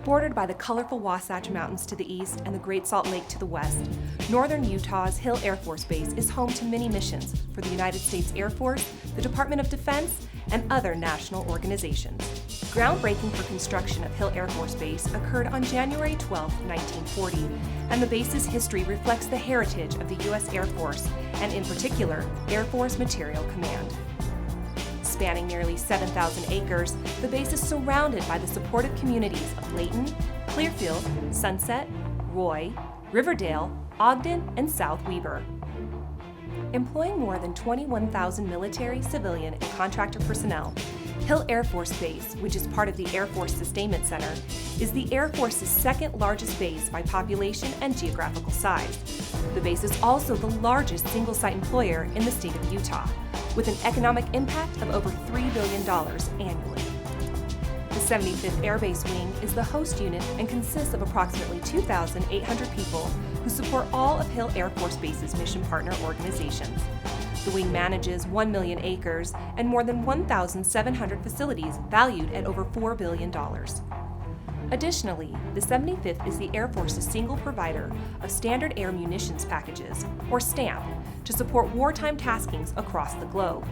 Bordered by the colorful Wasatch Mountains to the east and the Great Salt Lake to the west, northern Utah's Hill Air Force Base is home to many missions for the United States Air Force, the Department of Defense, and other national organizations. Groundbreaking for construction of Hill Air Force Base occurred on January 12, 1940, and the base's history reflects the heritage of the U.S. Air Force, and in particular, Air Force Material Command. Spanning nearly 7,000 acres, the base is surrounded by the supportive communities of Layton, Clearfield, Sunset, Roy, Riverdale, Ogden, and South Weber. Employing more than 21,000 military, civilian, and contractor personnel, Hill Air Force Base, which is part of the Air Force Sustainment Center, is the Air Force's second largest base by population and geographical size. The base is also the largest single-site employer in the state of Utah, with an economic impact of over $3 billion annually. The 75th Air Base Wing is the host unit and consists of approximately 2,800 people who support all of Hill Air Force Base's mission partner organizations. The wing manages 1 million acres and more than 1,700 facilities valued at over $4 billion. Additionally, the 75th is the Air Force's single provider of Standard Air Munitions Packages, or STAMP, to support wartime taskings across the globe.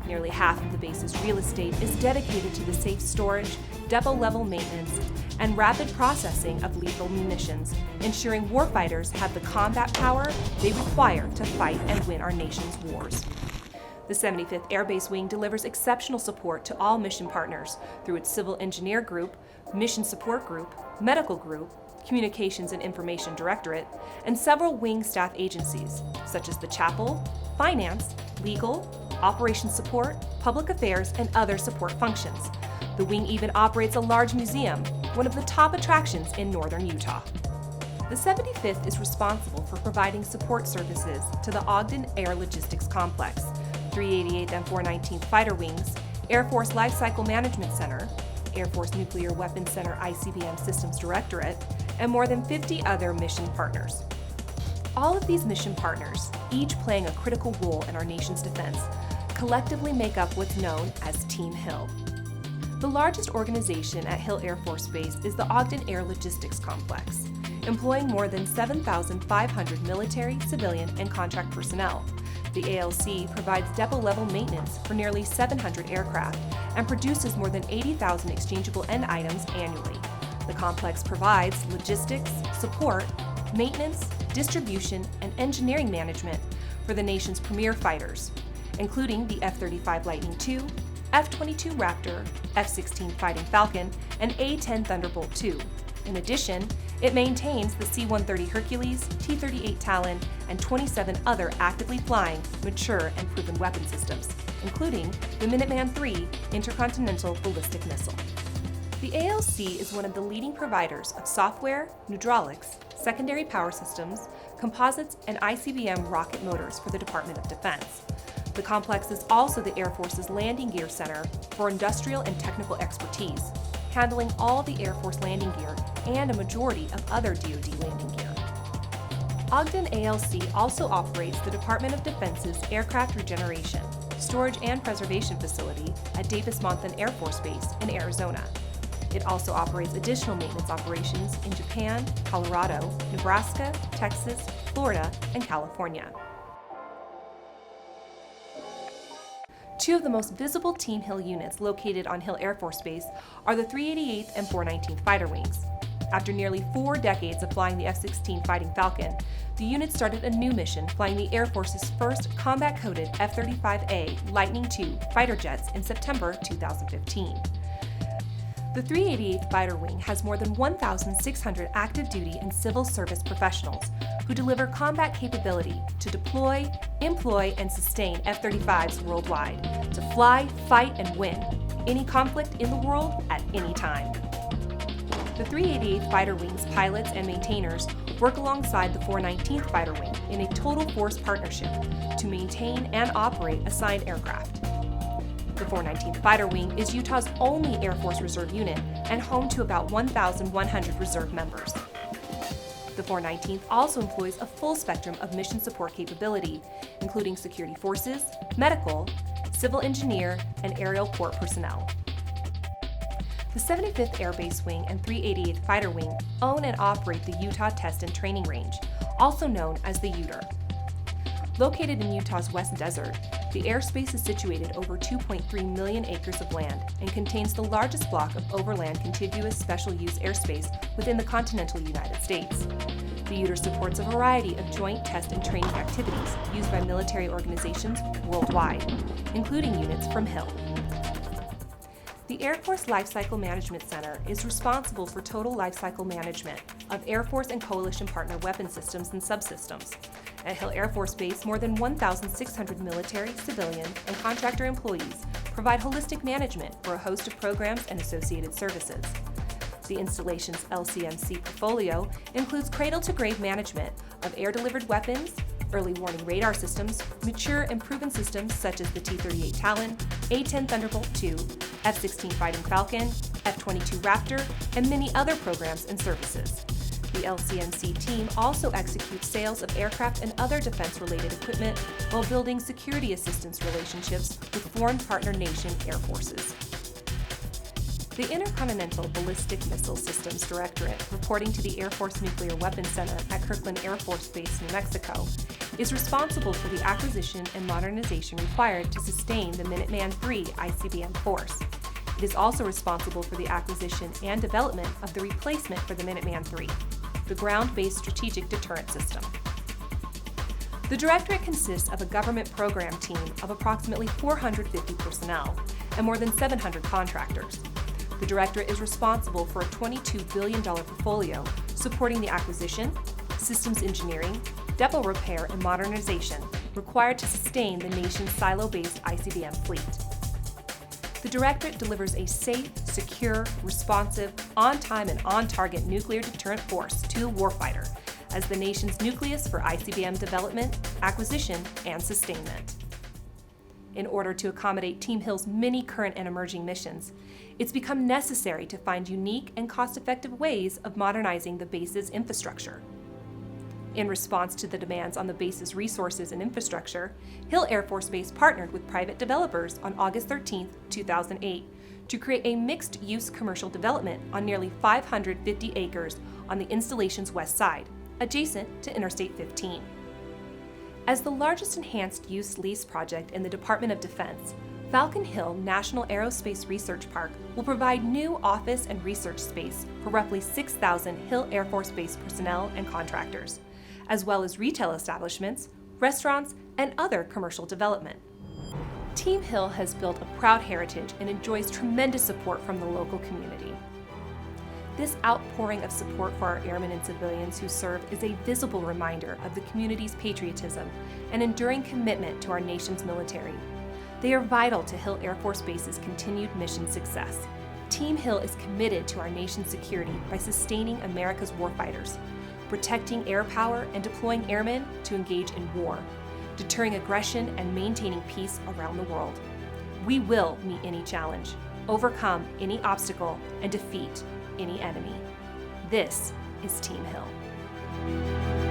Nearly half of the base's real estate is dedicated to the safe storage, depot-level maintenance, and rapid processing of lethal munitions, ensuring warfighters have the combat power they require to fight and win our nation's wars. The 75th Air Base Wing delivers exceptional support to all mission partners through its Civil Engineer Group, Mission Support Group, Medical Group, Communications and Information Directorate, and several wing staff agencies, such as the Chapel, Finance, Legal, Operations Support, Public Affairs, and other support functions. The wing even operates a large museum, one of the top attractions in northern Utah. The 75th is responsible for providing support services to the Ogden Air Logistics Complex, 388th and 419th Fighter Wings, Air Force Life Cycle Management Center, Air Force Nuclear Weapons Center ICBM Systems Directorate, and more than 50 other mission partners. All of these mission partners, each playing a critical role in our nation's defense, collectively make up what's known as Team Hill. The largest organization at Hill Air Force Base is the Ogden Air Logistics Complex, employing more than 7,500 military, civilian, and contract personnel. The ALC provides depot-level maintenance for nearly 700 aircraft and produces more than 80,000 exchangeable end items annually. The complex provides logistics, support, maintenance, distribution, and engineering management for the nation's premier fighters, including the F-35 Lightning II, F-22 Raptor, F-16 Fighting Falcon, and A-10 Thunderbolt II. In addition, it maintains the C-130 Hercules, T-38 Talon, and 27 other actively flying, mature, and proven weapon systems, including the Minuteman III intercontinental ballistic missile. The ALC is one of the leading providers of software, hydraulics, secondary power systems, composites, and ICBM rocket motors for the Department of Defense. The complex is also the Air Force's landing gear center for industrial and technical expertise, handling all the Air Force landing gear and a majority of other DoD landing gear. Ogden ALC also operates the Department of Defense's Aircraft Regeneration, Storage and Preservation Facility at Davis-Monthan Air Force Base in Arizona. It also operates additional maintenance operations in Japan, Colorado, Nebraska, Texas, Florida, and California. Two of the most visible Team Hill units located on Hill Air Force Base are the 388th and 419th Fighter Wings. After nearly 4 decades of flying the F-16 Fighting Falcon, the unit started a new mission flying the Air Force's first combat-coded F-35A Lightning II fighter jets in September 2015. The 388th Fighter Wing has more than 1,600 active duty and civil service professionals who deliver combat capability to deploy, employ, and sustain F-35s worldwide to fly, fight, and win any conflict in the world at any time. The 388th Fighter Wing's pilots and maintainers work alongside the 419th Fighter Wing in a total force partnership to maintain and operate assigned aircraft. The 419th Fighter Wing is Utah's only Air Force Reserve unit and home to about 1,100 reserve members. The 419th also employs a full spectrum of mission support capability, including security forces, medical, civil engineer, and aerial port personnel. The 75th Air Base Wing and 388th Fighter Wing own and operate the Utah Test and Training Range, also known as the UTR. Located in Utah's West Desert, the airspace is situated over 2.3 million acres of land and contains the largest block of overland contiguous special use airspace within the continental United States. The UTR supports a variety of joint test and training activities used by military organizations worldwide, including units from Hill. The Air Force Lifecycle Management Center is responsible for total lifecycle management of Air Force and coalition partner weapon systems and subsystems. At Hill Air Force Base, more than 1,600 military, civilian, and contractor employees provide holistic management for a host of programs and associated services. The installation's LCMC portfolio includes cradle-to-grave management of air-delivered weapons, early warning radar systems, mature and proven systems such as the T-38 Talon, A-10 Thunderbolt II, F-16 Fighting Falcon, F-22 Raptor, and many other programs and services. The LCMC team also executes sales of aircraft and other defense-related equipment while building security assistance relationships with foreign partner nation air forces. The Intercontinental Ballistic Missile Systems Directorate, reporting to the Air Force Nuclear Weapons Center at Kirkland Air Force Base, New Mexico, is responsible for the acquisition and modernization required to sustain the Minuteman III ICBM force. It is also responsible for the acquisition and development of the replacement for the Minuteman III, the ground-based strategic deterrent system. The Directorate consists of a government program team of approximately 450 personnel and more than 700 contractors. The Directorate is responsible for a $22 billion portfolio supporting the acquisition, systems engineering, depot repair, and modernization required to sustain the nation's silo-based ICBM fleet. The Directorate delivers a safe, secure, responsive, on-time, and on-target nuclear deterrent force to the warfighter as the nation's nucleus for ICBM development, acquisition, and sustainment. In order to accommodate Team Hill's many current and emerging missions, it's become necessary to find unique and cost-effective ways of modernizing the base's infrastructure. In response to the demands on the base's resources and infrastructure, Hill Air Force Base partnered with private developers on August 13, 2008, to create a mixed-use commercial development on nearly 550 acres on the installation's west side, adjacent to Interstate 15. As the largest enhanced use lease project in the Department of Defense, Falcon Hill National Aerospace Research Park will provide new office and research space for roughly 6,000 Hill Air Force Base personnel and contractors, as well as retail establishments, restaurants, and other commercial development. Team Hill has built a proud heritage and enjoys tremendous support from the local community. This outpouring of support for our airmen and civilians who serve is a visible reminder of the community's patriotism and enduring commitment to our nation's military. They are vital to Hill Air Force Base's continued mission success. Team Hill is committed to our nation's security by sustaining America's warfighters, protecting air power and deploying airmen to engage in war, deterring aggression and maintaining peace around the world. We will meet any challenge, overcome any obstacle, and defeat any enemy. This is Team Hill.